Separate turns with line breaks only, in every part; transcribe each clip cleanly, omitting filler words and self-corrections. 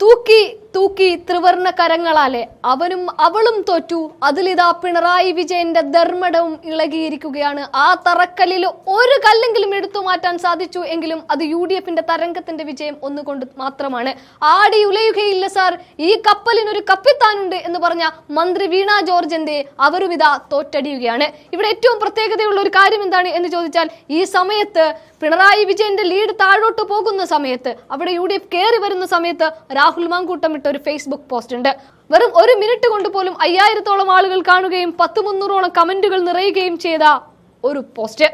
തൂക്കി തൂക്കി ത്രിവർണ കരങ്ങളാലെ അവനും അവളും തോറ്റു. അതിലിതാ പിണറായി വിജയന്റെ ധർമ്മടവും ഇളകിയിരിക്കുകയാണ്. ആ തറക്കല്ലിൽ ഒരു കല്ലെങ്കിലും എടുത്തു മാറ്റാൻ സാധിച്ചു എങ്കിലും അത് UDFന്റെ തരംഗത്തിന്റെ വിജയം ഒന്നുകൊണ്ട് മാത്രമാണ്. ആടി ഉലയുകയില്ല സാർ, ഈ കപ്പലിനൊരു കപ്പിത്താനുണ്ട് എന്ന് പറഞ്ഞ മന്ത്രി വീണ ജോർജിന്റെ അവരുമിതാ തോറ്റടിയുകയാണ്. ഇവിടെ ഏറ്റവും പ്രത്യേകതയുള്ള ഒരു കാര്യം എന്താണ് എന്ന് ചോദിച്ചാൽ, ഈ സമയത്ത് പിണറായി വിജയന്റെ ലീഡ് താഴോട്ട് പോകുന്ന സമയത്ത്, അവിടെ UDF കയറി വരുന്ന സമയത്ത് രാഹുൽ മാങ്കൂട്ടം ഇട്ട ഒരു ഫേസ്ബുക്ക് പോസ്റ്റ് ഉണ്ട്. വെറും ഒരു മിനിറ്റ് കൊണ്ട് പോലും 5000-ഓളം ആളുകൾ കാണുകയും 100-300-ഓളം കമന്റുകൾ നിറയുകയും ചെയ്ത ഒരു പോസ്റ്റ്.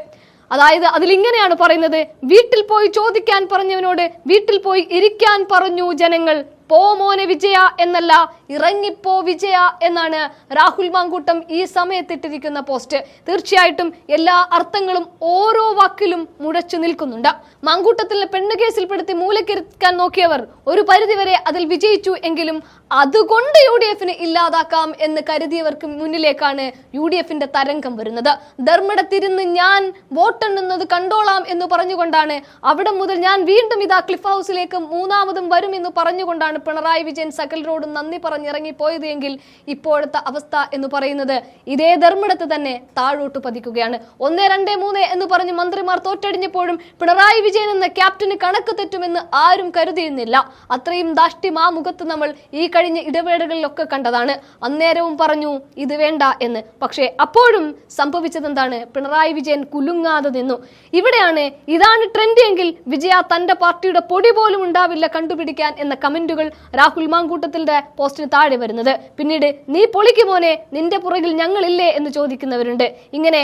അതായത് അതിലിങ്ങനെയാണ് പറയുന്നത്: വീട്ടിൽ പോയി ചോദിക്കാൻ പറഞ്ഞവനോട് വീട്ടിൽ പോയി ഇരിക്കാൻ പറഞ്ഞു ജനങ്ങൾ, പോ മോനെ വിജയ എന്നല്ല, ഇറങ്ങിപ്പോ വിജയ എന്നാണ് രാഹുൽ മാങ്കൂട്ടം ഈ സമയത്തിട്ടിരിക്കുന്ന പോസ്റ്റ്. തീർച്ചയായിട്ടും എല്ലാ അർത്ഥങ്ങളും ഓരോ വാക്കിലും മുഴച്ചു നിൽക്കുന്നുണ്ട്. മാങ്കൂട്ടത്തിലെ പെണ്ണ് കേസിൽപ്പെടുത്തി മൂലക്കിരുത്താൻ നോക്കിയവർ ഒരു പരിധിവരെ അതിൽ വിജയിച്ചു എങ്കിലും അതുകൊണ്ട് UDFന് ഇല്ലാതാക്കാം എന്ന് കരുതിയവർക്ക് മുന്നിലേക്കാണ് UDFന്റെ തരംഗം വരുന്നത്. ധർമ്മടത്തിരുന്ന് ഞാൻ വോട്ടെണ്ണുന്നത് കണ്ടോളാം എന്ന് പറഞ്ഞുകൊണ്ടാണ്, അവിടെ മുതൽ ഞാൻ വീണ്ടും ഇതാ ക്ലിഫ് ഹൗസിലേക്ക് മൂന്നാമതും വരും എന്ന് പറഞ്ഞുകൊണ്ടാണ് പിണറായി വിജയൻ സകലരോടും നന്ദി പറഞ്ഞിറങ്ങിപ്പോയത് എങ്കിൽ ഇപ്പോഴത്തെ അവസ്ഥ എന്ന് പറയുന്നത് ഇതേ ധർമ്മടത്ത് തന്നെ താഴോട്ട് പതിക്കുകയാണ്. 1, 2, 3 എന്ന് പറഞ്ഞ് മന്ത്രിമാർ തോറ്റടിഞ്ഞപ്പോഴും പിണറായി വിജയൻ എന്ന ക്യാപ്റ്റന് കണക്ക് തെറ്റുമെന്ന് ആരും കരുതിയിരുന്നില്ല. അത്രയും ധാഷ്ട്യം ആ മുഖത്ത് നമ്മൾ ഈ കഴിഞ്ഞ ഇടവേളകളിലൊക്കെ കണ്ടതാണ്. അന്നേരവും പറഞ്ഞു ഇത് വേണ്ട എന്ന്. പക്ഷേ അപ്പോഴും സംഭവിച്ചത് എന്താണ്? പിണറായി വിജയൻ കുലുങ്ങാതെ നിന്നു. ഇവിടെയാണ് ഇതാണ് ട്രെൻഡ് എങ്കിൽ വിജയ തന്റെ പാർട്ടിയുടെ പൊടി പോലും ഉണ്ടാവില്ല കണ്ടുപിടിക്കാൻ എന്ന കമന്റുകൾ രാഹുൽ മാങ്കൂട്ടത്തിന്റെ പോസ്റ്റിന് താഴെ വരുന്നത്. പിന്നീട് നീ പൊളിക്കുമോനെ, നിന്റെ പുറകിൽ ഞങ്ങളില്ലേ എന്ന് ചോദിക്കുന്നവരുണ്ട്. ഇങ്ങനെ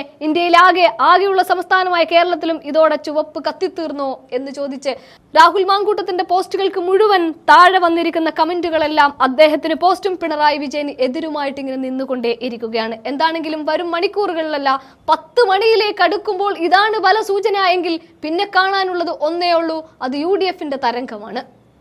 ആകെയുള്ള സംസ്ഥാനമായ കേരളത്തിലും ഇതോടെ ചുവപ്പ് കത്തിത്തീർന്നോ എന്ന് ചോദിച്ച് രാഹുൽ മാങ്കൂട്ടത്തിന്റെ പോസ്റ്റുകൾക്ക് മുഴുവൻ താഴെ വന്നിരിക്കുന്ന കമന്റുകളെല്ലാം അദ്ദേഹത്തിന് പോസ്റ്റും പിണറായി വിജയന് എതിരുമായിട്ട് ഇങ്ങനെ നിന്നുകൊണ്ടേ ഇരിക്കുകയാണ്. എന്താണെങ്കിലും വരും മണിക്കൂറുകളിലല്ല 10 മണിയിലേക്ക് അടുക്കുമ്പോൾ ഇതാണ് ബലസൂചന എങ്കിൽ പിന്നെ കാണാനുള്ളത് ഒന്നേ ഉള്ളൂ, അത് UDFന്റെ തരംഗമാണ്.